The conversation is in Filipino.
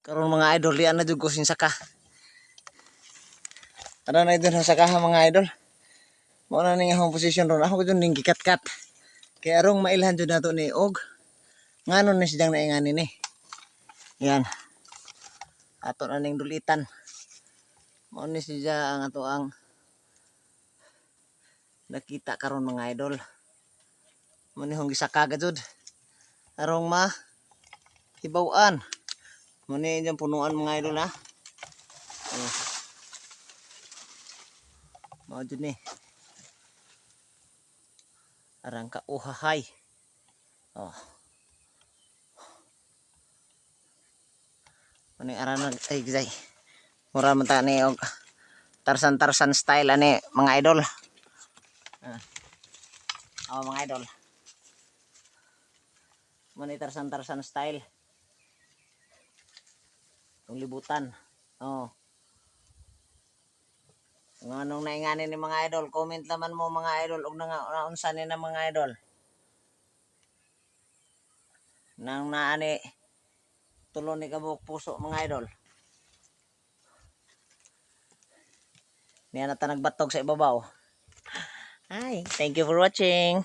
Karon mga idol, yan na jud ko sin saka. Ano na idol sa saka mga idol. Mao na ning akong posisyon ron. Ako jud ning gikat-kat. Kaya arong mailhan jud nato ni og nganon ni sidang naingani ni. Yan. Ato na ning dulitan. Mao ni siya ang ato ang nakita karon mga idol. Mao ni hong gisaka gajud. Arong ma hibaw-an. Mao ni diyang punuan mga idol ha. Oh. Mao jud ni. Arang ka uhahay. Oh. Mani aranan ay gizay. Mura man ta ni og Tarsan style ani mga idol. Mga idol. Mani Tarsan style. Ang libutan. Oh. Kung anong naingani ni mga idol, comment naman mo mga idol og naunsa ni na mga idol. Nang naani tulon ni kabuk puso mga idol. Niya na ta nagbatog sa ibabaw. Hi, thank you for watching.